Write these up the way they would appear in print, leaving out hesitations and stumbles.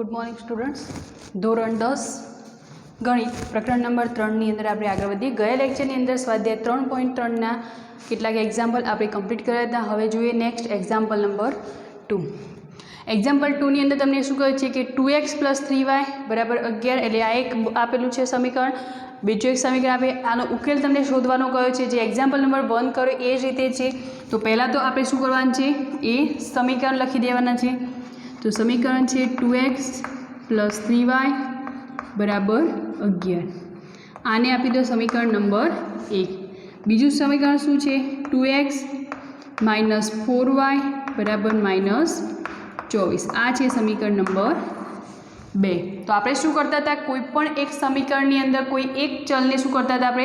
Good morning students. धोरण 10 गणित प्रकरण नंबर 3 ની અંદર આપણે આગળ વધીએ। ગયા લેક્ચરની અંદર સ્વાધ્યાય 3.3 ના કેટલાક એક્ઝામ્પલ આપણે કમ્પ્લીટ કર્યા હતા। હવે જોઈએ નેક્સ્ટ એક્ઝામ્પલ નંબર 2। એક્ઝામ્પલ 2 ની અંદર તમને શું કહે છે કે 2x + 3y બરાબર 11 એટલે આ એક આપેલું છે સમીકરણ। બીજું એક સમીકરણ આપે આનો ઉકેલ તમને શોધવાનો કહ્યો છે। જે એક્ઝામ્પલ નંબર 1 કર્યો એ જ રીતે છે। તો પહેલાં તો આપણે શું કરવાનું છે એ સમીકરણ લખી દેવાના છે। तो समीकरण है 2x + 3y बराबर 11। आने आपी दो समीकरण नंबर 1। बीजू समीकरण शू है 2x - 4y बराबर -24। आ है समीकरण नंबर 2। तो आप शू करता था कोईपण एक समीकरण अंदर कोई एक चल ने शू करता था आप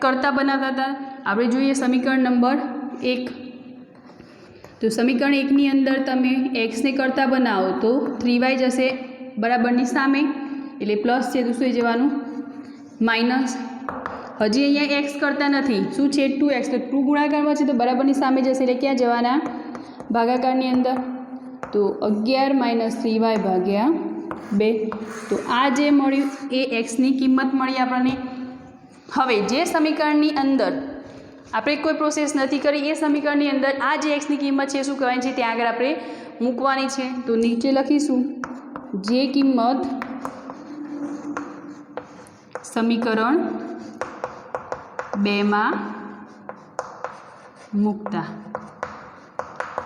करता बनाता था। आप जो समीकरण नंबर 1। तो समीकरण 1 ની અંદર તમે x ને કરતા બનાવો તો 3y જશે બરાબરની સામે એટલે પ્લસ છે તો શું જવાનું માઇનસ। હજી અહીંયા x કરતા નથી શું છે 2x તો 2 ગુણાકારમાં છે તો બરાબરની સામે જશે એટલે ક્યાં જવાના ભાગાકારની અંદર। તો 11 - 3y ભાગ્યા 2। તો આ જે મળ્યું એ x ની કિંમત મળી આપણને। હવે જે સમીકરણની અંદર આપણે કોઈ પ્રોસેસ નથી કરી એ સમીકરણની અંદર આ જે x ની કિંમત છે શું કહેવાય છે ત્યાં આગળ આપણે મૂકવાની છે। તો નીચે લખીશું જે કિંમત સમીકરણ 2 માં મૂકતા।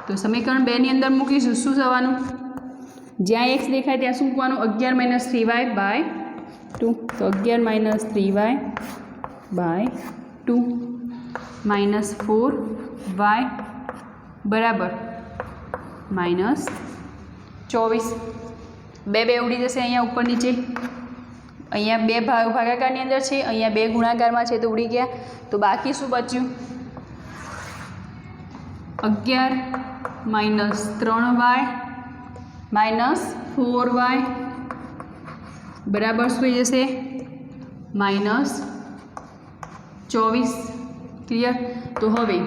તો સમીકરણ 2 ની અંદર મૂકીશું શું થવાનું જ્યાં x દેખાય ત્યાં શું મૂકવાનું 11 - 3y/2। તો 11 - 3y/2 -4y बराबर -24। बे उड़ी जैसे अँ ऊपर नीचे अँ बे भागाकार अंदर है अँ बे गुणाकार में है तो उड़ी गया। तो बाकी शू बच्यु 11 - 3y -4y बराबर शू जैसे -24। क्लियर। तो हवे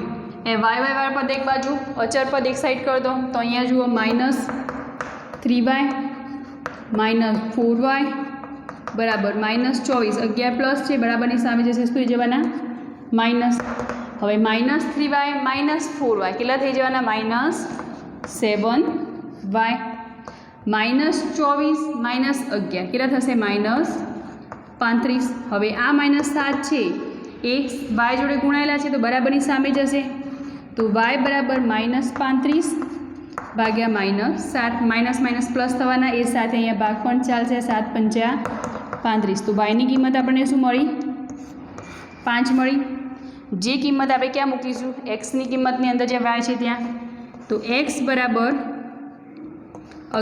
ए वाय पद एक बाजू अचर पद एक साइड कर दो तो अँ जुओ -3y -4y बराबर -24। 11 प्लस है बराबर सामे जैसे शू जवाना माइनस। हवे -3y -4y केटला थई जवाना -7y -24 -11 केटला थशे -35। हवे आ -7 है एक्स वाय जोड़े गुणायेला है तो बराबरनी सामे जशे। तो y बराबर -35 भाग्या -7 माइनस माइनस प्लस थवाना ए साथे अहींया भाग पण चालशे 7 × 5 = 35। तो y ની કિંમત આપણને શું મળી 5 મળી। જે કિંમત આપણે ક્યાં મૂકીશું x ની કિંમતની અંદર જે y છે ત્યાં। તો x બરાબર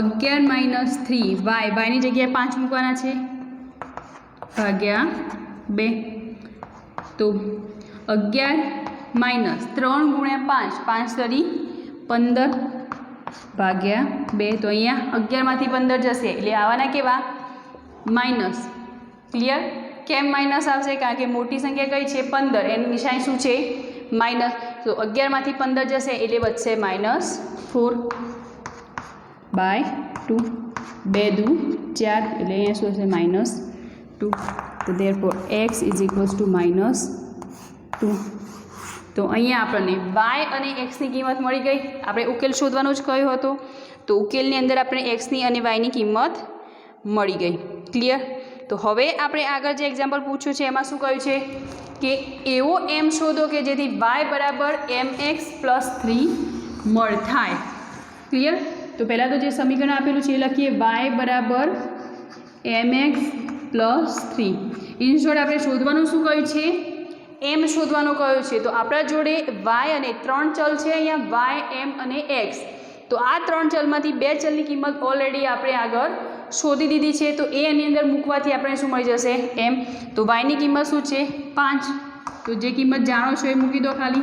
11 - 3y y ની જગ્યાએ 5 મૂકવાના છે ભાગ્યા 2। तो 11 - 3 × 5 5 तरी 15 भाग्या 2। तो अहींया 11 मांथी 15 जशे एटले आवाना केवा माइनस। क्लियर। केम माइनस आवशे कारण के मोटी संख्या कई छे 15 एनी निशानी शुं छे माइनस। तो 11 मांथी 15 जशे एटले बचशे -4/2। 2 × 2 = 4 एटले अहींया शुं हशे -2। तो therefore x = -2। तो अहींया आपणे y અને x ની કિંમત મળી ગઈ। આપણે ઉકેલ શોધવાનો જ કહ્યો હતો તો ઉકેલની અંદર આપણે x ની અને y ની કિંમત મળી ગઈ। ક્લિયર। તો હવે આપણે આગળ જે એક્ઝામ્પલ પૂછ્યું છે એમાં શું કહ્યું છે કે એવો m શોધો કે જેથી y બરાબર mx + 3 મળ થાય। ક્લિયર। તો પહેલાં તો જે સમીકરણ આપેલું છે એ લખીએ y બરાબર mx + 3। ઇન શોર્ટ આપણે શોધવાનું શું કહ્યું છે एम शोधवानो कह्यो छे। तो आपणा जोड़े y अने 3 चल है अहींया y m अने x। तो आ 3 चलमांथी 2 चलनी किंमत ऑलरेडी आपणे आगळ शोधी दीधी छे। तो ए एनी अंदर मूकवाथी आपणे शुं मळी जशे m। तो y नी किंमत शुं छे 5। तो जे किंमत जाणो छो ए मूकी दो खाली।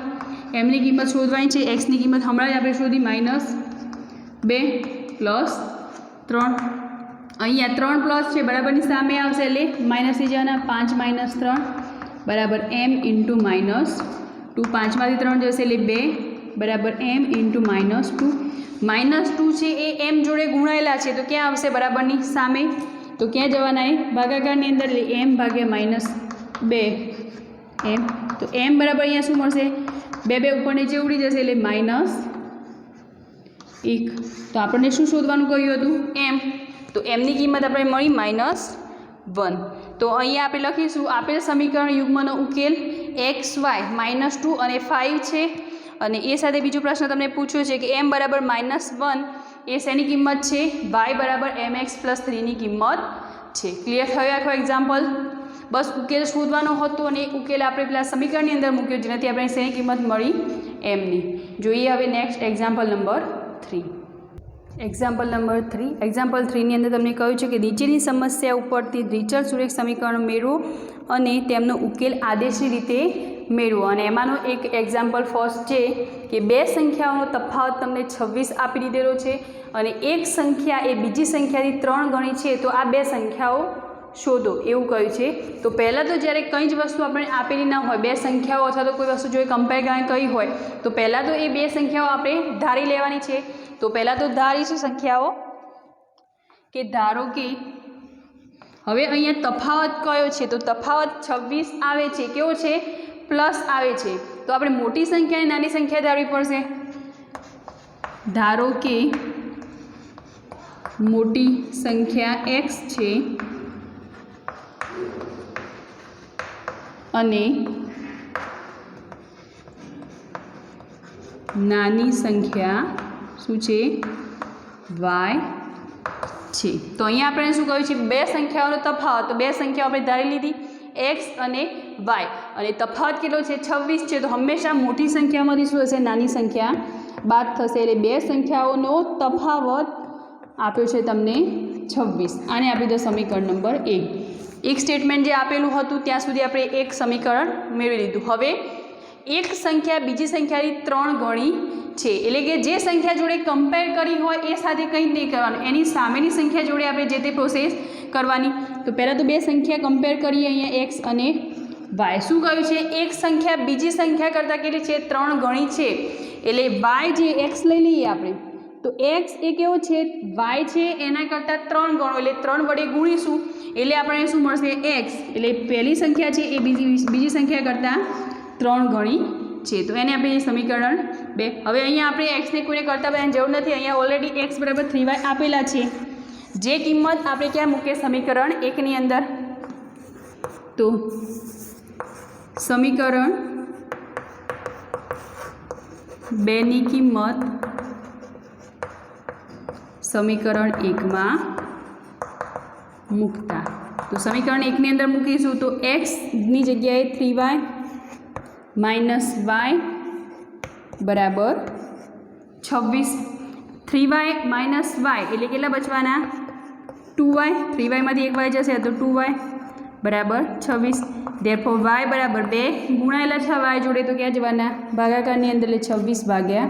m नी किंमत शोधवानी छे x नी किंमत हमणां ज आपणे शोधी -2 + 3। अहींया 3 प्लस है बराबरनी सामे आवशे एटले माइनस थी जवाना 5 - 3 बराबर m × -2। 5 मांथी 3 जशे एटले 2 બરાબર m ઇન્ટુ -2 -2 છે એ m જોડે ગુણાયેલા છે તો ક્યાં આવશે બરાબરની સામે તો ક્યાં જવાના એ ભાગાકારની અંદર એટલે m ભાગ્યા -2 m તો m બરાબર અહીંયા શું મળશે 2 ઉપર નીચે ઉડી જશે એટલે -1 તો આપણને શું શોધવાનું કહ્યું હતું m તો m ની કિંમત આપણે મળી -1 તો અહીંયા આપણે લખીશું આપેલ સમીકરણ યુગ્મનો ઉકેલ x y -2 અને 5 છે અને એ સાથે બીજો પ્રશ્ન તમને પૂછ્યો છે કે m બરાબર -1 એ શેની કિંમત છે y બરાબર mx + 3 ની કિંમત છે ક્લિયર થયો આખો એક્ઝામ્પલ બસ ઉકેલ શોધવાનો હતો અને ઉકેલ આપણે પેલા સમીકરણની અંદર મૂક્યો જેનાથી આપણે શેની કિંમત મળી m ની જોઈએ હવે next example number 3 example number 3 example 3 ની અંદર તમને કહ્યું છે કે નીચેની સમસ્યા ઉપરથી દ્વિચલ સુરેખ સમીકરણ મેળવો અને તેમનો ઉકેલ આદેશની રીતે મેળવો અને એમાંનો એક એક્ઝામ્પલ ફર્સ્ટ છે કે બે સંખ્યાઓનો તફાવત તમને 26 આપી દીધેલો છે અને એક સંખ્યા એ બીજી સંખ્યાથી 3 ગણી છે તો આ બે સંખ્યાઓ શોધો એવું કહ્યું છે તો પહેલાં તો જ્યારે કંઈ જ વસ્તુ આપણે આપેલી ના હોય બે સંખ્યાઓ અથવા તો કોઈ વસ્તુ જો કમ્પેર કરવાની કહી હોય તો પહેલાં તો એ બે સંખ્યાઓ આપણે ધારી લેવાની છે તો પહેલાં તો ધારીશું સંખ્યાઓ કે ધારો કે હવે અહીંયા તફાવત કયો છે તો તફાવત 26 આવે છે કેવો છે પ્લસ આવે છે તો આપણે મોટી સંખ્યા અને નાની સંખ્યા ધારવી પડશે ધારો કે મોટી સંખ્યા x છે અને નાની સંખ્યા શું છે y છે તો અહીંયા આપણે શું કહ્યું છે બે સંખ્યાઓનો તફાવત તો બે સંખ્યાઓ આપણે ધારી લીધી x અને y અને તફાવત કેટલો છે 26 છે તો હંમેશા મોટી સંખ્યામાંથી શું હશે નાની સંખ્યા બાદ થશે એટલે બે સંખ્યાઓનો તફાવત આપ્યો છે તમને 26 આને આપી દો સમીકરણ નંબર 1 એક સ્ટેટમેન્ટ જે આપેલું હતું ત્યાં સુધી આપણે એક સમીકરણ મેળવી લીધું હવે એક સંખ્યા બીજી સંખ્યાની 3 ગણી છે એટલે કે જે સંખ્યા જોડે કમ્પેર કરી હોય એ સાથે કંઈ નહીં કરવાનું એની સામેની સંખ્યા જોડે આપણે જે તે પ્રોસેસ કરવાની તો પહેલાં તો બે સંખ્યા કમ્પેર કરીએ અહીંયા x અને y શું કહ્યું છે એક સંખ્યા બીજી સંખ્યા કરતાં કેટલી છે 3 ગણી છે એટલે y જે x લઈ લઈએ આપણે તો x એ કેવો છે y છે એના કરતાં 3 ગણો એટલે 3 વડે ગુણીશું એટલે આપણને શું મળશે x એટલે પહેલી સંખ્યા છે એ બીજી સંખ્યા કરતાં 3 ગણી છે તો એને આપણે સમીકરણ 2 હવે અહીંયા આપણે x ને કોઈને કરતા બધાની જરૂર નથી અહીંયા ઓલરેડી x બરાબર 3y આપેલા છે જે કિંમત આપણે ક્યાં મૂકીએ સમીકરણ 1 ની અંદર તો સમીકરણ 2 ની કિંમત સમીકરણ 1 માં મૂકતા તો સમીકરણ 1 ની અંદર મૂકીશું તો x ની જગ્યાએ 3y માઇનસ y બરાબર 26 3y માઇનસ y એટલે કેટલા બચવાના 2y 3y માંથી એક y જશે તો 2y બરાબર 26 ધેરફોર y બરાબર 2 ગુણાયેલા છે y જોડે તો ક્યાં જવાના ભાગાકારની અંદર એટલે 26 ભાગ્યા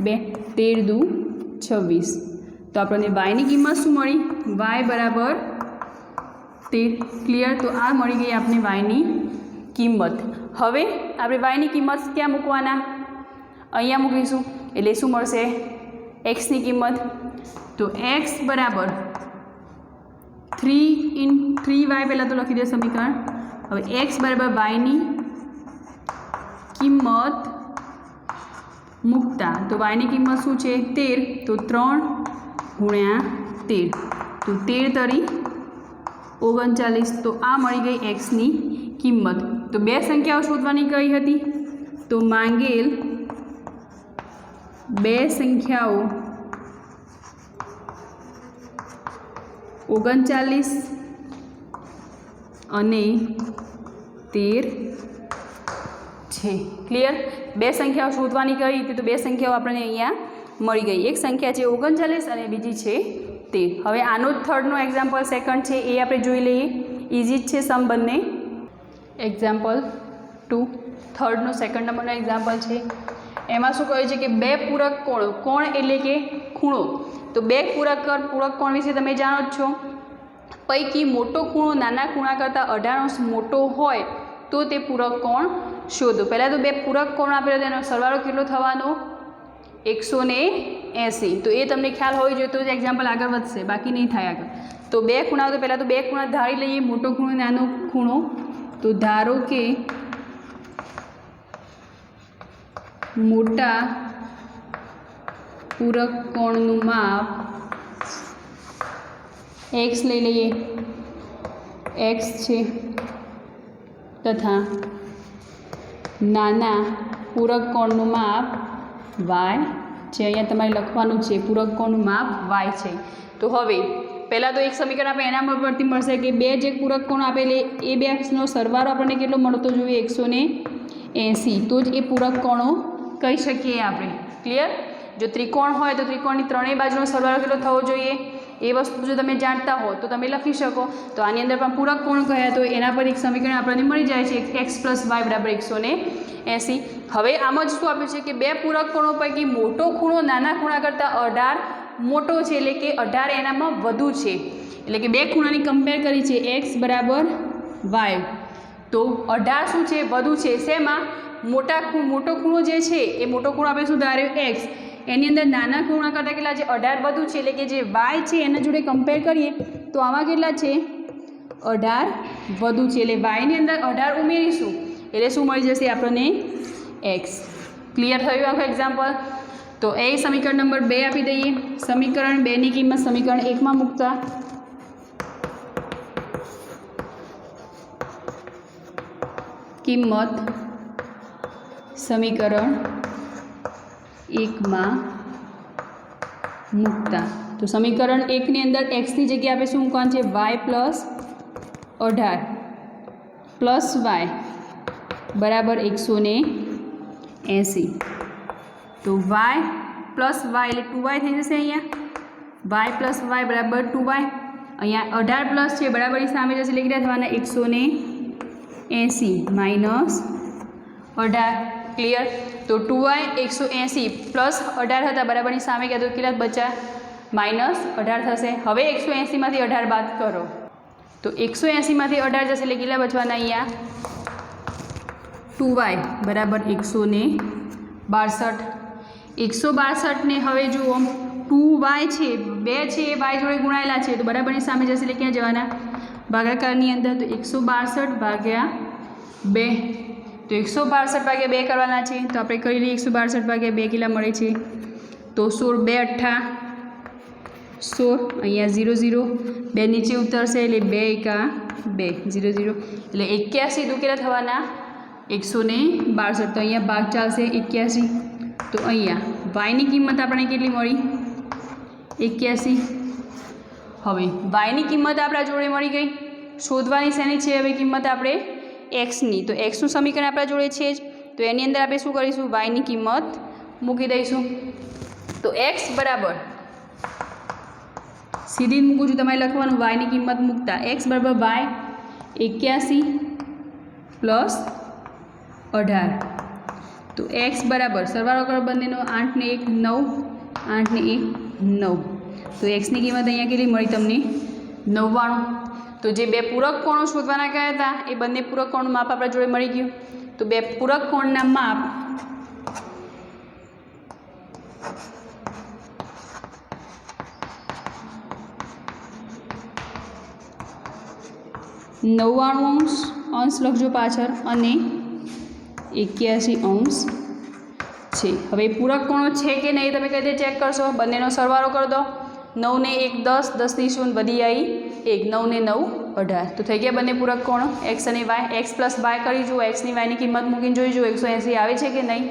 2 13 દુ 26 તો આપણને y ની કિંમત શું મળી y બરાબર 13 ક્લિયર તો આ મળી ગઈ આપણે y ની કિંમત હવે આપણે y ની કિંમત ક્યાં મૂકવાના અહીંયા મૂકીશું એટલે શું મળશે x ની કિંમત તો x બરાબર 3y પહેલાં તો લખી દે સમીકરણ હવે x બરાબર y ની કિંમત મૂકતા તો y ની કિંમત શું છે 13 તો 3 ગુણ્યા 13 તો 13 તરી 39 તો આ મળી ગઈ x ની કિંમત તો બે સંખ્યાઓ શોધવાની કઈ હતી તો માંગેલ બે સંખ્યાઓ 39 અને 13 છે ક્લિયર બે સંખ્યાઓ શોધવાની કઈ હતી તો બે સંખ્યાઓ આપણને અહીંયા મળી ગઈ એક સંખ્યા છે 39 અને બીજી છે 13 હવે આનો થર્ડનો એક્ઝામ્પલ સેકન્ડ છે એ આપણે જોઈ લઈએ ઇઝી જ છે સમ બંને એક્ઝામ્પલ 2 થર્ડનો સેકન્ડ નંબરનો એક્ઝામ્પલ છે એમાં શું કહે છે કે બે પૂરક કોણ કોણ એટલે કે ખૂણો તો બે પૂરક કોણ વિશે તમે જાણો જ છો પૈકી મોટો ખૂણો નાના ખૂણા કરતાં 18 મોટો હોય તો તે પૂરક કોણ શોધો પહેલાં તો બે પૂરક કોણ આપેલો તેનો સરવાળો કેટલો થવાનો 180 તો એ તમને ખ્યાલ હોવી જોઈએ તો જ એક્ઝામ્પલ આગળ વધશે, બાકી નહીં થાય આગળ. તો બે ખૂણા તો પહેલાં તો બે ખૂણા ધારી લઈએ, મોટો ખૂણો નાનો ખૂણો. તો ધારો કે મોટા પૂરક કોણનું માપ x લઈ લઈએ, x છે, તથા નાના પૂરક કોણનું માપ y છે. અહીંયા તમારે લખવાનું છે પૂરક કોણનું માપ y છે. તો હવે પહેલાં તો એક સમીકરણ આપણે એના પરથી મળશે કે બે જે પૂરક કોણ આપેલી એ બેનો સરવાળો આપણને કેટલો મળતો જોઈએ? 180. તો જ એ પૂરક કોણો કહી શકીએ આપણે. ક્લિયર? જો ત્રિકોણ હોય તો ત્રિકોણની ત્રણેય બાજુનો સરવાળો કેટલો થવો જોઈએ એ વસ્તુ જો તમે જાણતા હો તો તમે લખી શકો. તો આની અંદર પણ પૂરક કોણ કહ્યા તો એના પર એક સમીકરણ આપણને મળી જાય છે, x + y = 180. હવે આમ જ શું આપ્યું છે કે બે પૂરક કોણો પૈકી મોટો ખૂણો નાના ખૂણા કરતાં 18 મોટો છે, એટલે કે 18 એનામાં વધુ છે. એટલે કે બે ખૂણાની કમ્પેર કરી છે, x = y. તો 18 શું છે? વધુ છે. શેમાં? મોટો ખૂણો જે છે એ મોટો ખૂણો આપણે શું ધાર્યો? x. એની અંદર નાના ખૂણા કરતાં કેટલા છે? 18 વધુ છે. એટલે કે જે y છે એના જોડે કમ્પેર કરીએ તો આમાં કેટલા છે? 18 વધુ છે. એટલે yની અંદર 18 ઉમેરીશું એટલે શું મળી જશે આપણને? x. ક્લિયર થયું આખું એક્ઝામ્પલ? તો એ સમીકરણ નંબર 2 આપી દઈએ. સમીકરણ 2ની કિંમત સમીકરણ 1માં મૂકતા કિંમત સમીકરણ 1માં મૂકતા તો સમીકરણ 1ની અંદર xની જગ્યાએ આપણે શું મૂકવાનું છે? y + 18 + y બરાબર 180. તો y + y એટલે 2y થઈ જશે. અહીંયા y + y બરાબર 2y. અહીંયા 18 પ્લસ છે બરાબરની સામે જશે એટલે કેટલા થવાના? 180 માઇનસ 18. ક્લિયર? તો 2y 180 પ્લસ 18 હતા બરાબરની સામે ગયા તો કેટલા બચ્યા? માઇનસ 18 થશે. હવે 180માંથી 18 બાદ કરો તો 180માંથી 18 જશે એટલે કેટલા બચવાના? અહીંયા 2y બરાબર 162. 162 ને હવે જુઓ 2y છે, 2 છે એ y જોડે ગુણાયેલા છે તો બરાબરની સામે જશે એટલે ક્યાં જવાના? ભાગાકારની અંદર. તો 162 ભાગ્યા 2. તો 162 ભાગ્યા 2 કરવાના છે તો આપણે કરી લઈએ. 162 ભાગ્યા 2 કેટલા મળે છે? તો 16 2 8 16. અહીંયા 0 0 2 નીચે ઉતરશે એટલે 2 એકા 2 0 0 એટલે 81. તો કેટલા થવાના? 162. તો અહીંયા ભાગ ચાલશે 81. તો અહીંયા yની કિંમત આપણને કેટલી મળી? 81. હવે yની કિંમત આપણા જોડે મળી ગઈ. શોધવાની શેની છે હવે કિંમત? આપણે xની. તો xનું સમીકરણ આપણા જોડે છે જ. તો એની અંદર આપણે શું કરીશું? yની કિંમત મૂકી દઈશું. તો x બરાબર સીધી મૂકું છું, તમારે લખવાનું yની કિંમત મૂકતા x બરાબર y 81 + 18. તો x બરાબર સરવાળો કરો બંનેનો 8 ને 1 9, 8 ને 1 9. તો xની કિંમત અહીંયા કેટલી મળી તમને? 99. તો જે બે પૂરક કોણો શોધવાના કયા હતા એ બંને પૂરક કોણનું માપ આપણા જોડે મળી ગયું. તો બે પૂરક કોણના માપ અંશ લખજો પાછળ અને 81 છે. હવે પૂરક કોણો છે કે નહીં તમે કઈ રીતે ચેક કરશો? બંનેનો સરવાળો કરી દો. 9 ને 1 10, 10 ની 0 વધી આવી 1, 9 ને 9 18. તો થઈ ગયા બંને પૂરક કોણો x અને y. x + y કરી જુઓ, x ની y ની કિંમત મૂકીને જોઈ જુઓ 180 આવે છે કે નહીં.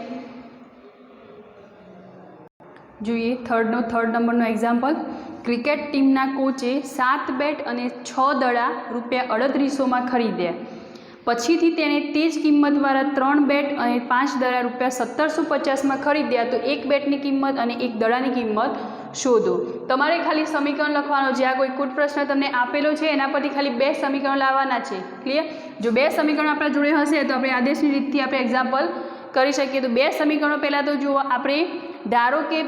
જોઈએ થર્ડ નંબરનો એક્ઝામ્પલ. ક્રિકેટ ટીમના કોચે 7 બેટ અને 6 દડા ₹3800માં ખરીદ્યા. પછીથી તેણે તે જ કિંમતવાળા 3 બેટ અને 5 દડા ₹1750માં ખરીદ્યા. તો એક બેટની કિંમત અને એક દડાની કિંમત શોધો. તમારે ખાલી સમીકરણ લખવાનો છે. આ કોઈ પ્રશ્ન તમને આપેલો છે એના પરથી ખાલી 2 સમીકરણ લાવવાના છે. ક્લિયર? જો 2 સમીકરણ આપણા જોડે હશે તો આપણે આદેશની રીતથી આપણે એક્ઝામ્પલ કરી શકીએ. તો 2 સમીકરણો પહેલાં તો જુઓ. આપણે ધારો કે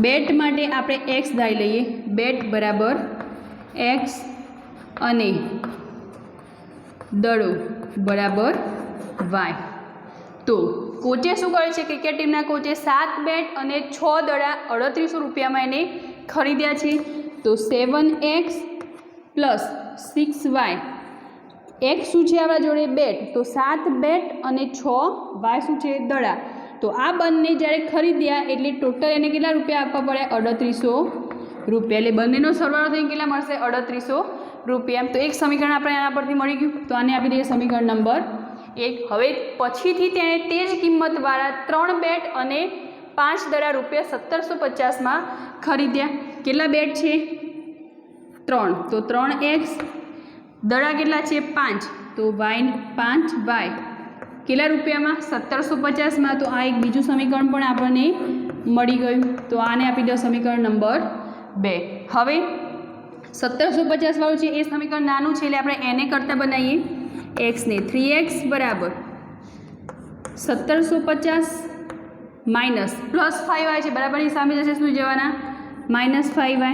બેટ માટે આપણે x ધારી લઈએ. બેટ બરાબર x અને દડો બરાબર y. તો કોચે શું કરે છે, ક્રિકેટ ટીમના કોચે 7 બેટ અને 6 દડા 3800 રૂપિયામાં એને ખરીદ્યા છે. તો 7x + 6y, x શું છે આપણા જોડે બેટ, તો 7 બેટ અને 6y શું છે દડા. તો આ બંને જ્યારે ખરીદ્યા એટલે ટોટલ એને કેટલા રૂપિયા આપવા પડ્યા, 3800 રૂપિયા. એટલે બંનેનો સરવાળો થઈને કેટલા મળશે, 3800 રૂપિયા. તો એક સમીકરણ આપણે આના પરથી મળી ગયું. તો આને આપી દઈએ સમીકરણ નંબર 1. હવે પછીથી તેણે તે જ કિંમતવાળા 3 બેટ અને 5 દડા રૂપિયા 1750માં ખરીદ્યા. કેટલા બેટ છે, 3, તો 3x, દડા કેટલા છે 5, તો y કેટલા રૂપિયામાં, 1750માં. તો આ એક બીજું સમીકરણ પણ આપણને મળી ગયું. તો આને આપી દો સમીકરણ નંબર 2. હવે 1750 વાળું છે એ સમીકરણ નાનું છે એટલે આપણે એને કરતાં બનાવીએ. x ને 3x બરાબર 1750 માઇનસ પ્લસ 5y છે, બરાબરની સામે જશે શું જવાના, -5y.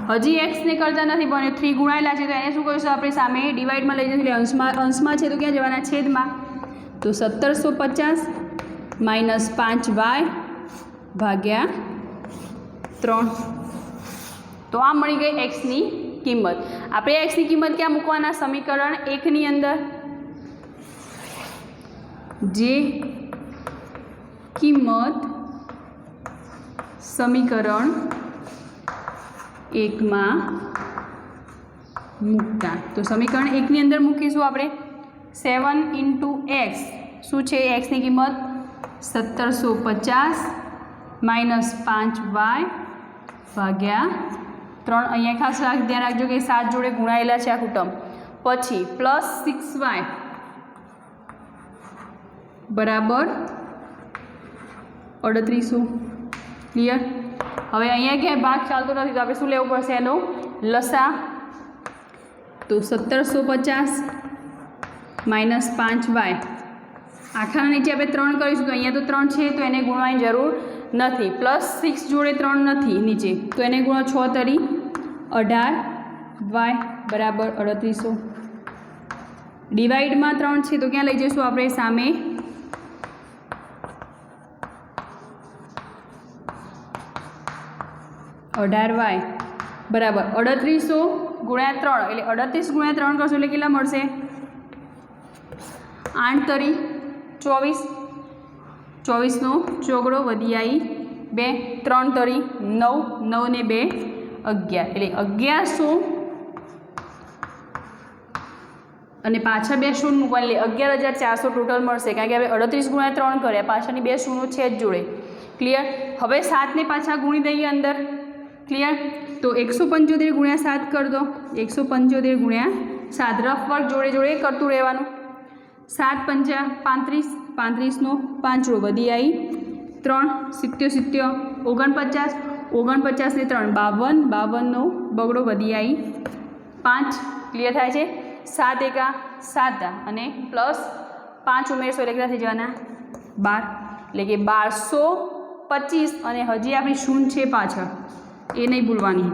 હજી x ને કરતા નથી પણ 3 ગુણાયેલા છે તો એને શું કરીશું આપણે, સામે ડિવાઈડમાં લઈ જઈશું. એટલે અંશમાં છે તો ક્યાં જવાના, છેદમાં. તો 1750 માઇનસ 5y ભાગ્યા 3. તો આ મળી ગઈ એક્સની કિંમત. આપણે એક્સની કિંમત ક્યાં મૂકવાના, સમીકરણ 1ની અંદર. જે કિંમત સમીકરણ 1માં મૂકતા. તો સમીકરણ 1ની અંદર મૂકીશું આપણે. 7 × x શું છે, એક્સની કિંમત 1750 માઇનસ 5y ભાગ્યા 3. અહીંયા ખાસ ધ્યાન રાખજો કે 7 જોડે ગુણાયેલા છે આખું ટર્મ. પછી પ્લસ 6y બરાબર 3800. ક્લિયર. હવે અહીંયા ક્યાંય ભાગ ચાલતો નથી તો આપણે શું લેવું પડશે, એનો લસા. તો 1750 માઇનસ 5y, આખાના નીચે આપણે 3 કરીશું તો અહીંયા તો 3 છે તો એને ગુણવાની જરૂર નથી. પ્લસ 6 જોડે 3 નથી નીચે તો એને ગુણો 6 તરી 18y બરાબર 3800. ડિવાઈડમાં 3 છે તો ક્યાં લઈ જઈશું આપણે, સામે. y બરાબર 3800 ગુણ્યા 3 એટલે 38 ગુણ્યા 3 કરશો એટલે કેટલા મળશે, 8 તરી 24, 24નો ચોગડો વધી આવી 2, 3 તરી 9, 9 ને 2 11 એટલે 1100 અને પાછા 2 શૂન્ય મૂકવાની એટલે 11400 ટોટલ મળશે. કારણ કે આપણે 38 ગુણ્યા 3 કર્યા, પાછળની 2 શૂન્ય છે જ જોડે. ક્લિયર. હવે 7 ને પાછા ગુણી દઈએ અંદર. ક્લિયર. તો 175 ગુણ્યા 7 કરી દો. 175 ગુણ્યા 7 રફ વર્ક જોડે જોડે કરતું રહેવાનું. 7 × 5 = 35, 35નો 5 વધી આવી 3, 70, 49, 49 ને 3 52, 52નો બગડો વધી આવી 5. ક્લિયર થાય છે. 7 × 7 અને પ્લસ 5 ઉમેરશો એટલે કેટલા થઈ જવાના, 12. એટલે કે 1225 અને હજી આપણી શૂન્ય છે પાછળ એ નહીં ભૂલવાની.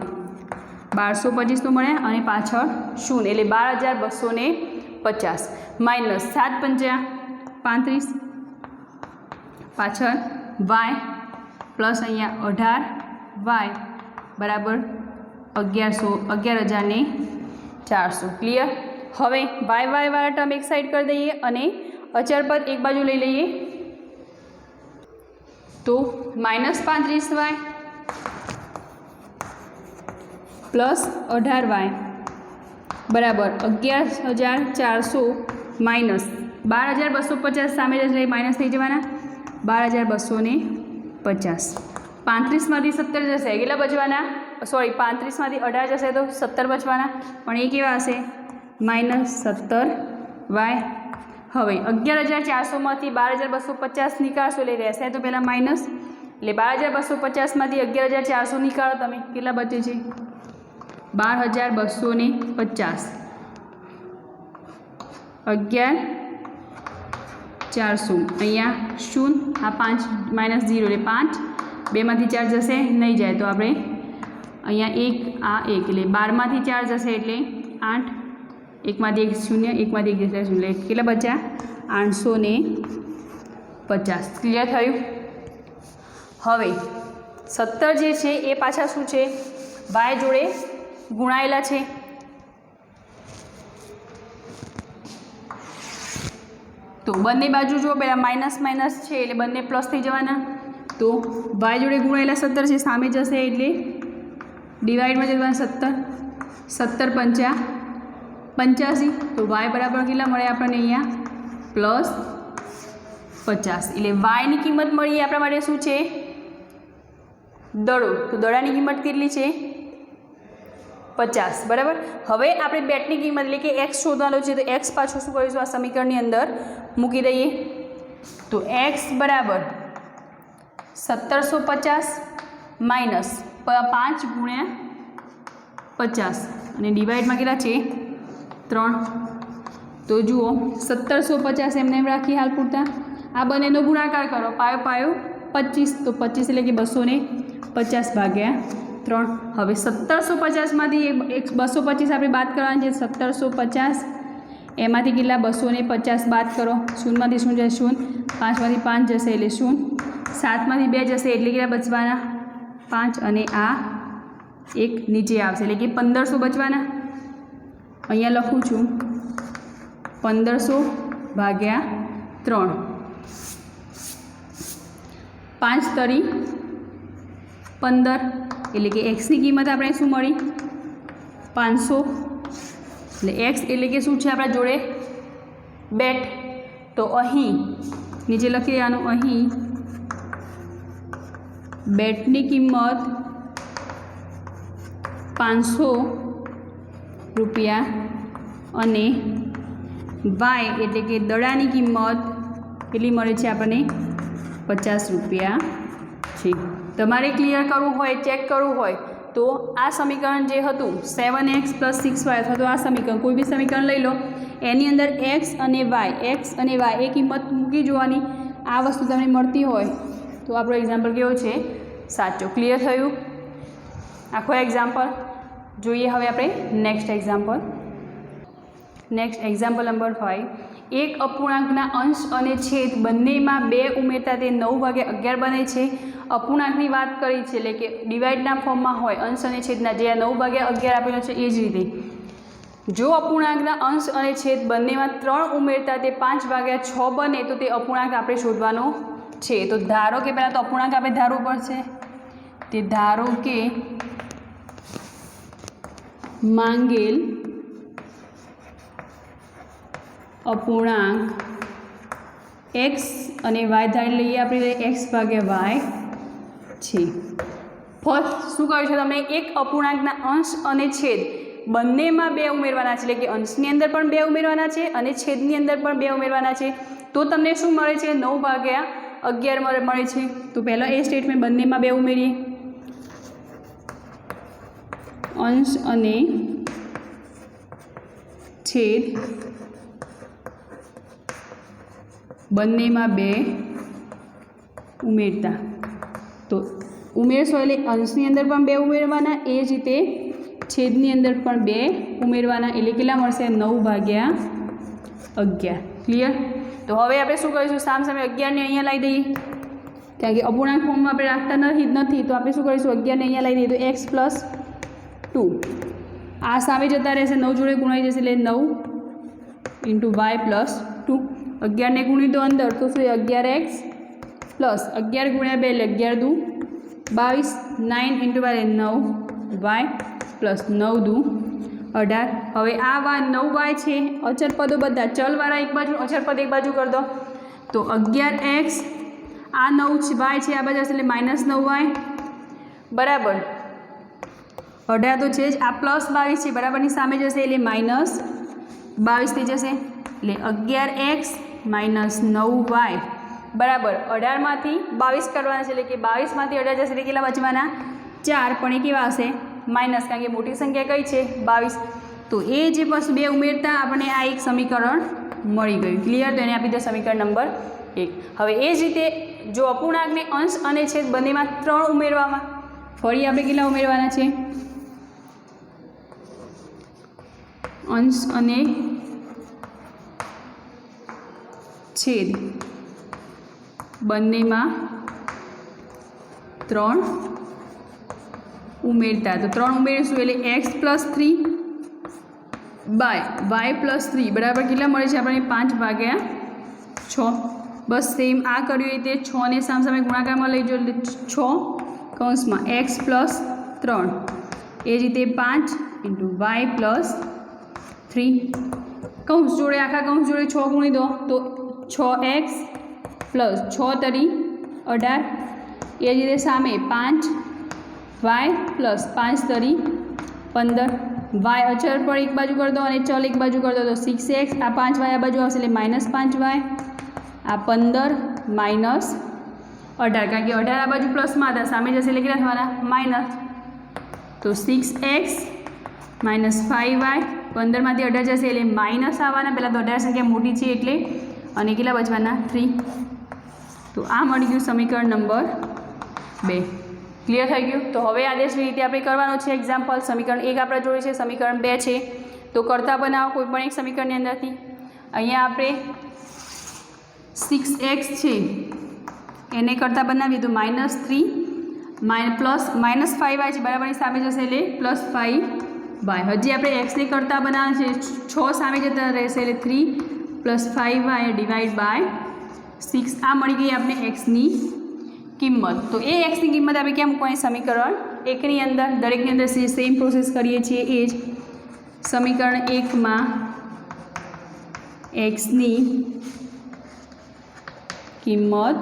1225નો મળે અને પાછળ શૂન્ય એટલે 12250 માઇનસ 7 × 35 પાછળ y પ્લસ અહીંયા 18y બરાબર 11400. ક્લિયર. હવે વાળા ટર્મ એક સાઈડ કરી દઈએ અને અચળ પદ એક બાજુ લઈ લઈએ. તો -35y પ્લસ 18y બરાબર 11400 માઇનસ 12250 સામે જશે એટલે માઇનસ થઈ જવાના 12250. 35માંથી 17 જશે કેટલા બચવાના, સોરી 35માંથી 18 જશે તો 17 બચવાના, પણ એ કેવા હશે, -17y. હવે 11400માંથી 12250 નીકાળશો એટલે રહેશે તો પહેલાં માઇનસ, એટલે 12250માંથી 11400 નીકાળો તમે, કેટલા બચે છે 12250. 11400 અહીંયા શૂન્ય, આ 5 -0 એટલે 5, 2માંથી 4 જશે નહીં જાય તો આપણે અહીંયા 1 આ 1 એટલે 12માંથી 4 જશે એટલે 8, 1માંથી 1 0, 1માંથી 1 જશે 0 એટલે કેટલા બચ્યા 850. 50. ક્લિયર થયું? હવે 17 જે છે એ પાછા શું છે, વાય જોડે ગુણાયેલા છે. તો બંને બાજુ જો પહેલાં માઇનસ માઇનસ છે એટલે બંને પ્લસ થઈ જવાના. તો વાય જોડે ગુણાયેલા 17 છે, સામે જશે એટલે ડિવાઈડમાં જવાના 17. 17 પંચા 85. તો વાય બરાબર કેટલા મળે આપણને અહીંયા પ્લસ 50. એટલે વાયની કિંમત મળી આપણા માટે શું છે, દડો. તો દડાની કિંમત કેટલી છે, 50. બરાબર. હવે આપણે બેટની કિંમત એટલે કે એક્સ શોધવાનો છે. તો એક્સ પાછું શું કરીશું, આ સમીકરણની અંદર મૂકી દઈએ. તો એક્સ બરાબર 1750 માઇનસ 5 ગુણ્યા 50 અને ડિવાઈડમાં કેટલા છે, 3. તો જુઓ 1750 એમને એમ રાખી હાલ પૂરતા. આ બંનેનો ગુણાકાર કરો, પાયો પાયો 25. તો 25 એટલે કે 250 ભાગ્યા 3. હવે 1750માંથી 225 આપણે બાદ કરવાની છે. 1750 એમાંથી કેટલા 250 બાદ કરો. શૂન્યમાંથી શું જશે, શૂન્ય. 5માંથી 5 જશે એટલે શૂન્ય. 7માંથી 2 જશે એટલે કેટલા બચવાના, 5. અને આ એક નીચે આવશે એટલે કે 1500 બચવાના. અહીંયા લખું છું 1500 ભાગ્યા 3. 5 તરી 15 એટલે કે એક્સની કિંમત આપણે શું મળી, 500. એટલે એક્સ એટલે કે શું છે આપણા જોડે, બેટ. તો અહીં નીચે લખી દેવાનું, અહીં બેટની કિંમત 500 રૂપિયા અને વાય એટલે કે દડાની કિંમત કેટલી મળે છે આપણને, 50 રૂપિયા છે. તમારે ક્લિયર કરવું હોય, ચેક કરવું હોય તો આ સમીકરણ જે હતું 7x + 6y અથવા તો આ સમીકરણ કોઈ બી સમીકરણ લઈ લો, એની અંદર એક્સ અને વાય એ કિંમત મૂકી જોવાની. આ વસ્તુ તમને મળતી હોય તો આપણો એક્ઝામ્પલ કેવો છે, સાચો. ક્લિયર થયું આખો એક્ઝામ્પલ? જોઈએ હવે આપણે next example. Next example number 5. એક અપૂર્ણાંકના અંશ અને છેદ બંનેમાં 2 ઉમેરતા તે 9/11 બને છે. અપૂર્ણાંકની વાત કરી છે એટલે કે ડિવાઈડના ફોર્મમાં હોય અંશ અને છેદના, જે આ 9/11 આપેલો છે એ જ રીતે. જો અપૂર્ણાંકના અંશ અને છેદ બંનેમાં 3 ઉમેરતા તે 5/6 બને તો તે અપૂર્ણાંક આપણે શોધવાનો છે. તો ધારો કે પહેલાં તો અપૂર્ણાંક આપણે ધારવું પડશે. તે ધારો કે માંગેલ અપૂર્ણાંક એક્સ અને વાય ધારી લઈએ આપણે, x/y છે. ફર્સ્ટ શું કહ્યું છે તમને, એક અપૂર્ણાંકના અંશ અને છેદ બંનેમાં 2 ઉમેરવાના છે. એટલે કે અંશની અંદર પણ 2 ઉમેરવાના છે અને છેદની અંદર પણ 2 ઉમેરવાના છે. તો તમને શું મળે છે, 9/11 મળે છે. તો પહેલાં એ સ્ટેટમેન્ટ બંનેમાં 2 ઉમેરીએ. અંશ અને છેદ બંનેમાં 2 ઉમેરતા. તો ઉમેરશો એટલે અંશની અંદર પણ 2 ઉમેરવાના, એ જ રીતે છેદની અંદર પણ 2 ઉમેરવાના. એટલે કેટલા મળશે, 9/11. ક્લિયર? તો હવે આપણે શું કરીશું, સામે 11ને અહીંયા લાવી દઈએ. કારણ કે અપૂર્ણાંક ફોર્મમાં આપણે રાખતા નથી તો આપણે શું કરીશું, 11ને અહીંયા લાવી દઈએ. તો x + 2 આ સામે જતા રહેશે, 9 જોડે ગુણાઈ જશે એટલે 9 × y + 2. 11ને ગુણી દો અંદર તો શું, 11x + 11 × 2 એટલે 11 × 2 22. 9 × 2 9y + 9 × 2 18. હવે આ 9y છે, અચળ પદો બધા ચલવાળા એક બાજુ, અચળ પદ એક બાજુ કરી દો. તો 11x આ 9y છે આ બાજુ હશે એટલે -9y બરાબર. 18 તો છે જ, આ +22 છે બરાબરની સામે જશે એટલે -22 થઈ જશે. એટલે 11x - 9y બરાબર. 18માંથી 22 કરવાના છે એટલે કે 22માંથી 18 જશે એટલે કેટલા બચવાના, 4. પણ એ કેવા હશે, માઇનસ, કારણ કે મોટી સંખ્યા કઈ છે, 22. તો એ જે પછી 2 ઉમેરતા આપણને આ એક સમીકરણ મળી ગયું. ક્લિયર? તો એને આપી દો સમીકરણ નંબર 1. હવે એ જ રીતે જો અપૂર્ણાંકને અંશ અને છેદ બંનેમાં 3 ઉમેરવામાં, ફરી આપણે કેટલા ઉમેરવાના છે, અંશ અને છેદ બંનેમાં 3 ઉમેરતા, તો 3 ઉમેરીશું એટલે x + 3 બાય y + 3 બરાબર કેટલા મળે છે આપણને 5/6। બસ સેમ આ કર્યું એ તે 6 ને સામે ગુણાકારમાં લઈ જો એટલે 6 કૌંસમાં x + 3 એ જ રીતે 5 × y + 3 કૌંસ જોડે આખા કૌંસ જોડે 6 ગુણી દો તો 6x + 6 તરી 18 એ જ રીતે સામે 5y + 5 તરી 15 y અચળ પર એક બાજુ કરી દો અને ચલ એક બાજુ કરી દો તો 6x આ 5y આ બાજુ આવશે એટલે -5y આ 15 - 18 કારણ કે 18 આ બાજુ પ્લસમાં હતા સામે જશે એટલે કેટલા થવાના માઇનસ તો 6x - 5y 15માંથી 18 જશે એટલે માઇનસ આવવાના પહેલાં તો 18 સંખ્યા મોટી છે એટલે અને કેટલા બચવાના 3 તો આ મળી ગયું સમીકરણ નંબર 2 ક્લિયર થઈ ગયું। તો હવે આદેશની રીતે આપણે કરવાનો છે એક્ઝામ્પલ સમીકરણ 1 આપણા જોડે છે સમીકરણ 2 છે તો કરતા બનાવો કોઈ પણ એક સમીકરણની અંદરથી અહીંયા આપણે 6x છે એને કરતા બનાવીએ તો -3 -5y છે બરાબરની સામે જશે એટલે +5y હજી આપણે xને કરતા બનાવવાના છે 6 સામે જતા રહેશે એટલે 3 + 5y / 6 આ મળી ગઈ આપણે xની કિંમત। તો એ xની કિંમત આપણે ક્યાં મૂકવાની સમીકરણ 1 ની અંદર દરેકની અંદર સેમ પ્રોસેસ કરીએ છીએ એ જ સમીકરણ 1 માં xની કિંમત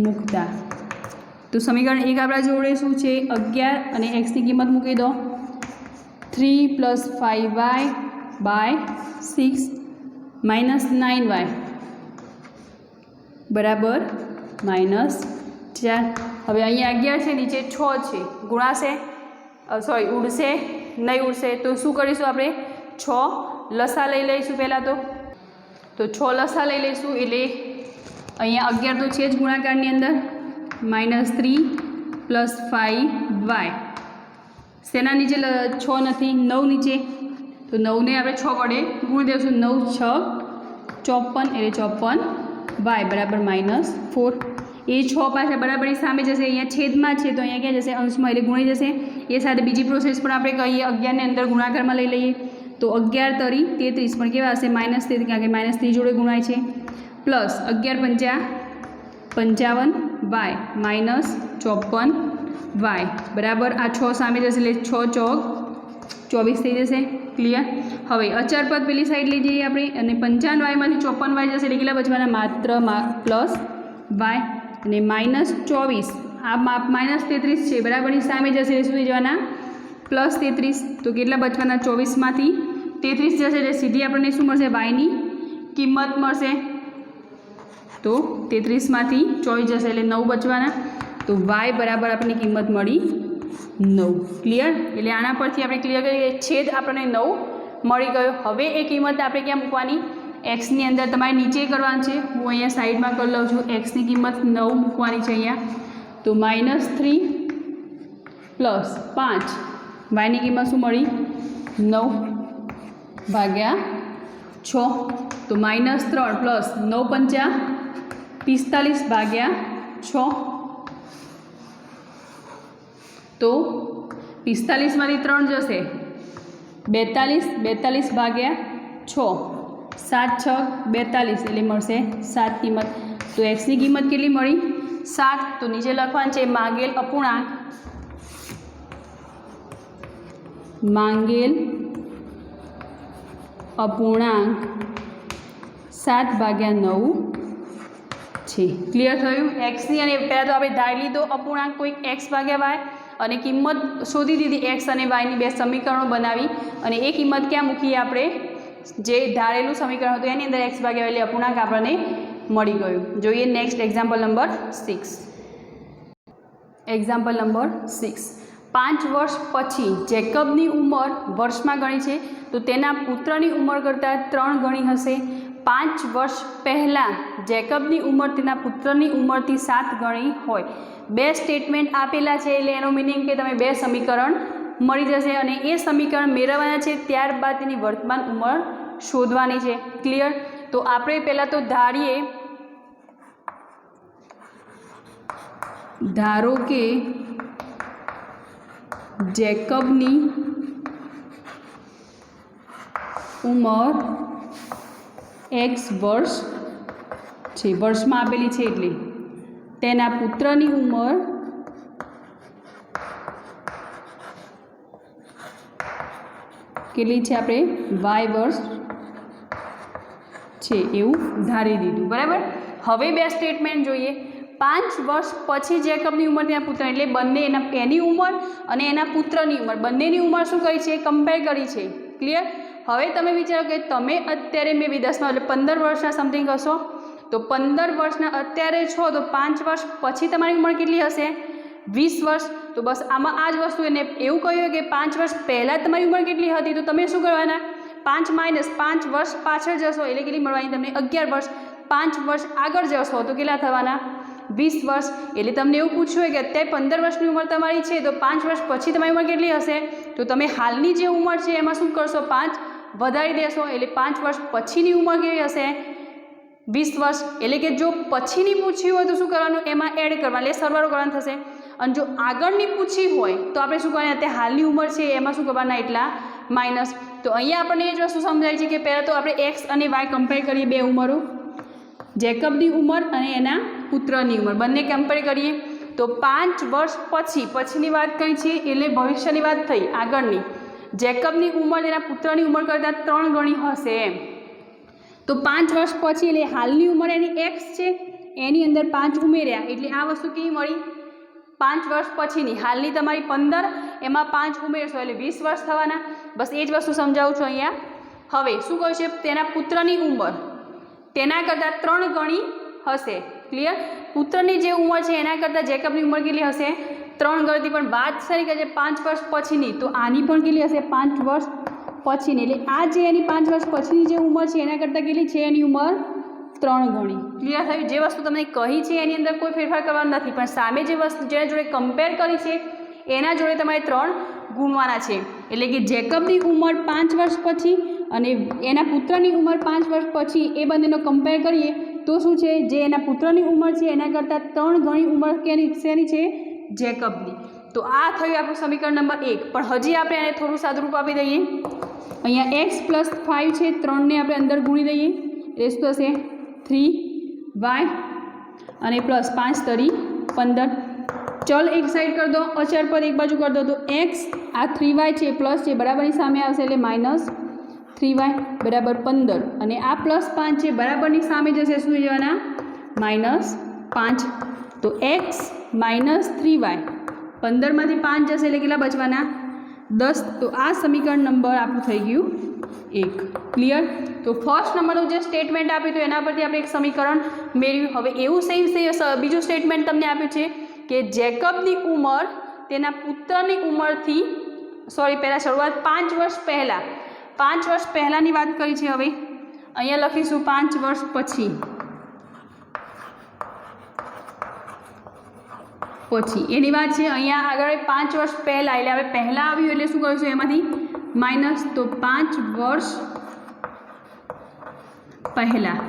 મૂકતા તો સમીકરણ 1 આપણા જોડે શું છે 11 અને xની કિંમત મૂકી દો 3 + 5y / 6 - 9y બરાબર -4 હવે અહીંયા 11 છે નીચે 6 છે ગુણાશે સોરી ઉડશે નહીં ઉડશે તો શું કરીશું આપણે 6 લસા લઈ લઈશું પહેલાં તો 6 લસા લઈ લઈશું એટલે અહીંયા 11 તો છે જ ગુણાકારની અંદર -3 + 5y શેના નીચે 6 નથી 9 નીચે તો 9ને આપણે 6 વડે ગુણી દઈશું 9 × 6 = 54 એટલે 54y બરાબર -4 એ 6 પાછા બરાબરની સામે જશે અહીંયા છેદમાં છે તો અહીંયા ક્યાં જશે અંશમાં એટલે ગુણી જશે એ સાથે બીજી પ્રોસેસ પણ આપણે કહીએ 11 ને અંદર ગુણાકારમાં લઈ લઈએ તો 11 તરી 33 પણ કેવા હશે -33 કારણ કે -3 જોડે ગુણાય છે પ્લસ 11 × 5 = 55y -54y બરાબર આ 6 સામે જશે એટલે 6 × 24 થઈ જશે ક્લિયર। હવે અચળ પદ પેલી સાઈડ લઈ જઈએ આપણે અને 55y માંથી 54y જશે એટલે કેટલા બચવાના માત્ર પ્લસ y અને -24 આ -33 છે બરાબરની સામે જશે એટલે શું થઈ જવાના +33 તો કેટલા બચવાના 24 માંથી 33 જશે એટલે સીધી આપણને શું મળશે yની કિંમત મળશે તો 33 માંથી 24 જશે એટલે 9 બચવાના તો y બરાબર આપણને કિંમત મળી 9 ક્લિયર। એટલે આના પરથી આપણે ક્લિયર કરીએ છેદ આપણને 9 મળી ગયો। હવે એ કિંમત આપણે ક્યાં મૂકવાની એક્સની અંદર તમારે નીચે કરવાનું છે હું અહીંયા સાઈડમાં કરી લઉં છું એક્સની કિંમત 9 મૂકવાની છે અહીંયા તો -3 + 5 વાયની કિંમત શું મળી 9/6 તો -3 + 9 × 5 45/6 તો 45માંથી 3 જશે 42/6 7 × 6 = 42 એટલે મળશે 7 કિંમત તો એક્સની કિંમત કેટલી મળી 7 તો નીચે લખવાનું છે માંગેલ અપૂર્ણાંક 7/9 છે ક્લિયર થયું। એક્સની અને પહેલાં તો આપણે ધારી લીધો અપૂર્ણાંક કોઈક x/y અને કિંમત શોધી દીધી એક્સ અને વાયની બે સમીકરણો બનાવી અને એ કિંમત ક્યાં મૂકીએ આપણે જે ધારેલું સમીકરણ હતું એની અંદર x/y એટલે અપૂર્ણાંક આપણને મળી ગયું। જોઈએ next example number 6 example number 6 5 વર્ષ પછી જેકબની ઉંમર વર્ષમાં ગણી છે તો તેના પુત્રની ઉંમર કરતાં 3 ગણી હશે। 5 વર્ષ પહેલાં જેકબની ઉંમર તેના પુત્રની ઉંમરથી 7 ગણી હોય। બે સ્ટેટમેન્ટ આપેલા છે એટલે એનો મિનિંગ કે તમે બે સમીકરણ મળી જશે અને એ સમીકરણ મેળવવાના છે ત્યારબાદ તેની વર્તમાન ઉંમર શોધવાની છે ક્લિયર। તો આપણે પહેલાં તો ધારીએ ધારો કે જેકબની ઉંમર x વર્ષ છે, વર્ષમાં આપેલી છે એટલે તેના પુત્રની ઉંમર કેટલી છે, આપણે y વર્ષ છે એવું ધારી દીધું, બરાબર। હવે બે સ્ટેટમેન્ટ જોઈએ। 5 વર્ષ પછી જેકબની ઉંમર તેના પુત્ર એટલે બંને એની ઉંમર અને એના પુત્રની ઉંમર બંનેની ઉંમર શું કરી છે, કમ્પેર કરી છે, ક્લિયર। હવે તમે વિચારો કે તમે અત્યારે મે બી 10માં એટલે 15 વર્ષના સમથિંગ હશો, તો 15 વર્ષના અત્યારે છો તો 5 વર્ષ પછી તમારી ઉંમર કેટલી હશે, 20 વર્ષ। તો બસ આમાં આ જ વસ્તુ એને એવું કહ્યું કે 5 વર્ષ પહેલાં તમારી ઉંમર કેટલી હતી, તો તમે શું કરવાના, 5 માઇનસ 5 વર્ષ પાછળ જશો એટલે કેટલી મળવાની તમને 11 વર્ષ, 5 વર્ષ આગળ જશો તો કેટલા થવાના, 20 વર્ષ। એટલે તમને એવું પૂછ્યું હોય કે અત્યારે 15 વર્ષની ઉંમર તમારી છે તો 5 વર્ષ પછી તમારી ઉંમર કેટલી હશે, તો તમે હાલની જે ઉંમર છે એમાં શું કરશો, 5 વધારી દેશો એટલે 5 વર્ષ પછીની ઉંમર કેવી હશે, 20 વર્ષ। એટલે કે જો પછીની પૂછી હોય તો શું કરવાનું, એમાં એડ કરવાનું એટલે સરવાળો કરવાનો થશે, અને જો આગળની પૂછી હોય તો આપણે શું કરવાનું, અત્યારે હાલની ઉંમર છે એમાં શું કરવાના, એટલા માઇનસ। તો અહીંયા આપણને એ જ વસ્તુ સમજાય છે કે પહેલાં તો આપણે એક્સ અને વાય કમ્પેર કરીએ, બે ઉંમરો, જેકબની ઉંમર અને એના પુત્રની ઉંમર બંને કમ્પેર કરીએ તો 5 વર્ષ પછીની વાત કઈ છે એટલે ભવિષ્યની વાત થઈ, આગળની જેકબની ઉંમર એના પુત્રની ઉંમર કરતાં 3 ગણી હશે એમ। તો 5 વર્ષ પછી એટલે હાલની ઉંમર એની એક્સ છે, એની અંદર 5 ઉમેર્યા એટલે આ વસ્તુ કેવી મળી, 5 વર્ષ પછીની, હાલની તમારી 15 એમાં 5 ઉમેરશો એટલે 20 વર્ષ થવાના। બસ એ જ વસ્તુ સમજાવું છું અહીંયા। હવે શું કહ્યું છે, તેના પુત્રની ઉંમર તેના કરતાં 3 ગણી હશે, ક્લિયર। પુત્રની જે ઉંમર છે એના કરતાં જેકબની ઉંમર કેટલી હશે, 3 ગણતી, પણ વાત સારી કહે છે 5 વર્ષ પછીની, તો આની પણ કેટલી હશે, 5 વર્ષ પછીની, એટલે આ જે એની 5 વર્ષ પછીની જે ઉંમર છે એના કરતાં કેટલી છે, એની ઉંમર 3 ગણી, ક્લિયર થયું। જે વસ્તુ તમને કહી છે એની અંદર કોઈ ફેરફાર કરવાનો નથી, પણ સામે જે વસ્તુ જેના જોડે કમ્પેર કરી છે એના જોડે તમારે 3 ગુણવાના છે। એટલે કે જેકબની ઉંમર 5 વર્ષ પછી અને એના પુત્રની ઉંમર 5 વર્ષ પછી એ બંનેનો કમ્પેર કરીએ તો શું છે, જે એના પુત્રની ઉંમર છે એના કરતાં 3 ગણી ઉંમર શેની છે, જેકબની। તો આ થયું આપણું સમીકરણ નંબર 1। પણ હજી આપણે એને થોડું સાદુરૂપ આપી દઈએ। અહીંયા x + 5 છે, 3ને આપણે અંદર ગુણી દઈએ એટલે શું થશે, 3y અને પ્લસ 5 તરી 15। ચલ એક સાઈડ કરી દો, અચળ પદ એક બાજુ કરી દો, તો x આ 3y છે પ્લસ છે બરાબરની સામે આવશે એટલે -3y બરાબર 15, અને આ +5 છે બરાબરની સામે જશે શું જવાના, -5। તો x - 3y 15માંથી 5 જશે એટલે કેટલા બચવાના, 10। તો આ સમીકરણ નંબર આપણું થઈ ગયું 1, ક્લિયર। તો ફર્સ્ટ નંબરનું જે સ્ટેટમેન્ટ આપ્યું હતું એના પરથી આપણે એક સમીકરણ મેળવ્યું। હવે એવું સેમ બીજું સ્ટેટમેન્ટ તમને આપ્યું છે કે જેકબની ઉંમર તેના પુત્રની ઉંમરથી પહેલાં શરૂઆત 5 વર્ષ પહેલાંની વાત કરી છે। હવે અહીંયા લખીશું 5 વર્ષ પછી એની વાત છે। અહીંયા આગળ 5 વર્ષ પહેલાં એટલે હવે પહેલાં આવ્યું એટલે શું કરીશું, એમાંથી માઇનસ, તો 5 વર્ષ પહેલાં,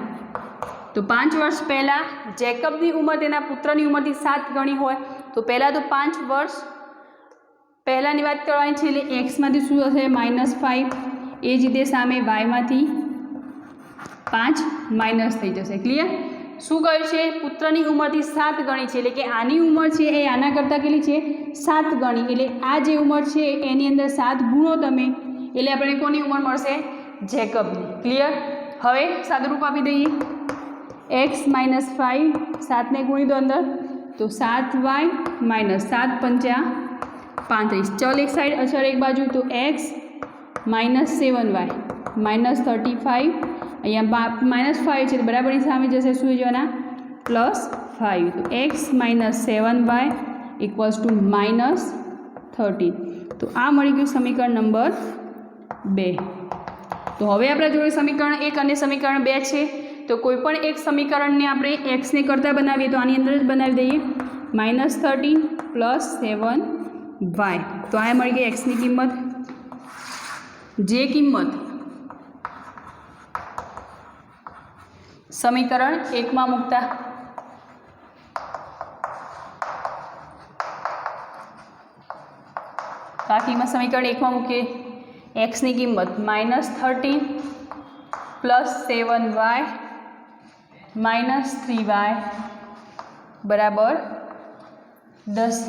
તો 5 વર્ષ પહેલાં જેકબની ઉંમર તેના પુત્રની ઉંમરથી 7 ગણી હોય તો પહેલાં તો 5 વર્ષ પહેલાંની વાત કરવાની છે એટલે એક્સમાંથી શું થશે, -5, એ જ રીતે સામે વાયમાંથી 5 માઇનસ થઈ જશે, ક્લિયર। શું કહ્યું છે, પુત્રની ઉંમરથી 7 ગણી છે એટલે કે આની ઉંમર છે એ આના કરતાં કેટલી છે, 7 ગણી, એટલે આ જે ઉંમર છે એની અંદર 7 ગુણો તમે એટલે આપણે કોની ઉંમર મળશે, જેકબની, ક્લિયર। હવે સાદુરૂપ આપી દઈએ, x - 5 7ને ગુણી દો અંદર તો 7y - 7 × 5 = 35। ચલ એક સાઈડ, અચળ એક બાજુ, તો x - 7y - 35, અહીંયા -5 છે તો બરાબરની સામે જશે શું જવાના, +5, તો x - 7y = -13। તો આ મળી ગયું સમીકરણ નંબર 2। તો હવે આપણા જોડે સમીકરણ 1 અને સમીકરણ 2 છે। તો કોઈપણ એક સમીકરણને આપણે એક્સને કરતાં બનાવીએ તો આની અંદર જ બનાવી દઈએ, -13 + 7y, તો આ મળી ગઈ એક્સની કિંમત। જે કિંમત સમીકરણ 1માં મૂકતા બાકીમાં સમીકરણ 1 માં મૂકીએ એક્સની કિંમત -13 + 7y - 3y બરાબર 10.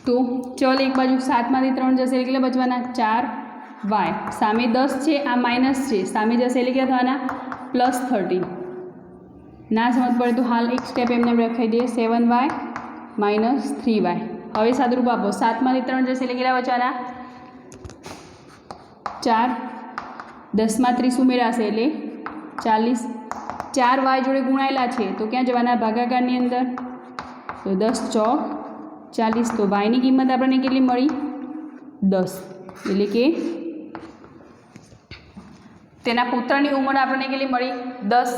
તો ચલ એક બાજુ 7 માંથી 3 જશે એટલે કેટલા બચવાના 4y. સામે 10 છે, આ માઇનસ છે, સામે જશે એટલે કેટલા થવાના +13. ના સમજ પડે તો હાલ એક સ્ટેપ એમને લખાઈ દઈએ 7y - 3y. હવે સાદુરૂપ આપો 7 માંથી 3 જશે એટલે કેટલા બચવાના 4. 10 માં 30 ઉમેરાશે એટલે 40. 4y જોડે ગુણાયેલા છે તો ક્યાં જવાના ભાગાકારની અંદર, તો 10 ચોક 40. તો yની કિંમત આપણને કેટલી મળી 10, એટલે કે તેના પુત્રની ઉંમર આપણને કેટલી મળી 10.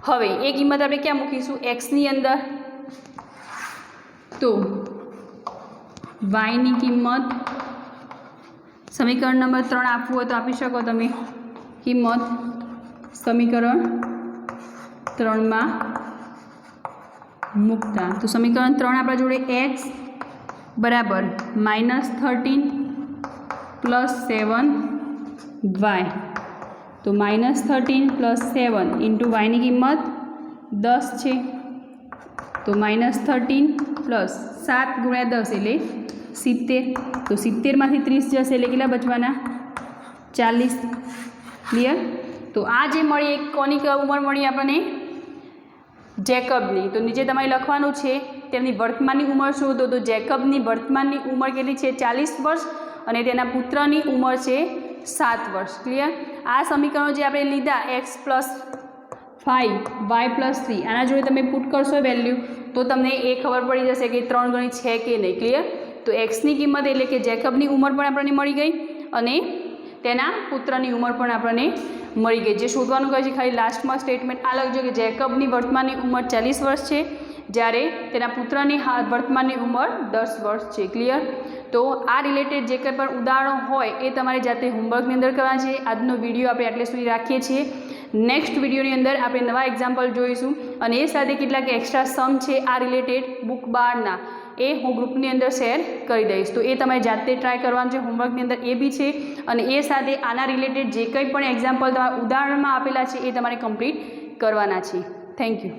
હવે એ કિંમત આપણે ક્યાં મૂકીશું એક્સની અંદર, તો yની કિંમત સમીકરણ નંબર 3 આપવું હોય તો આપી શકો તમે. કિંમત સમીકરણ 3 માં મૂકતા તો સમીકરણ 3 આપણા જોડે x બરાબર -13 + 7y. તો -13 + 7 × yની કિંમત 10 છે. તો -13 + 7 × 10 એટલે 70. તો 70 માંથી 30 જશે એટલે કેટલા બચવાના 40. ક્લિયર. તો આ જે મળી એક કોની ઉંમર મળી આપણને જેકબની. તો નીચે તમારે લખવાનું છે તેમની વર્તમાનની ઉંમર શોધો. તો જેકબની વર્તમાનની ઉંમર કેટલી છે 40 વર્ષ અને તેના પુત્રની ઉંમર છે 7 વર્ષ. ક્લિયર. આ સમીકરણો જે આપણે લીધા x + 5 y + 3 આના જોડે તમે પુટ કરશો વેલ્યુ તો તમને એ ખબર પડી જશે કે 3 ગણી છે કે નહીં. ક્લિયર. તો એક્સની કિંમત એટલે કે જેકબની ઉંમર પણ આપણને મળી ગઈ અને તેના પુત્રની ઉંમર પણ આપણને મળી ગઈ. જે શોધવાનું કહે છે ખાલી લાસ્ટમાં સ્ટેટમેન્ટ આ લખજો કે જેકબની વર્તમાનની ઉંમર 40 વર્ષ છે જ્યારે તેના પુત્રની વર્તમાનની ઉંમર 10 વર્ષ છે. ક્લિયર. તો આ રિલેટેડ જે કંઈ પણ ઉદાહરણો હોય એ તમારી જાતે હોમવર્કની અંદર કરવાના છે. આજનો વિડીયો આપણે આટલે સુધી રાખીએ છીએ. નેક્સ્ટ વિડીયોની અંદર આપણે નવા એક્ઝામ્પલ જોઈશું અને એ સાથે કેટલાક એક્સ્ટ્રા સમ છે આ રિલેટેડ બુક 12ના એ હું ગ્રુપની અંદર શેર કરી દઈશ. તો એ તમારે જાતે ટ્રાય કરવાનું છે. હોમવર્કની અંદર એ બી છે અને એ સાથે આના રિલેટેડ જે કંઈ પણ એક્ઝામ્પલ તમારા ઉદાહરણમાં આપેલા છે એ તમારે કમ્પ્લીટ કરવાના છે. Thank you.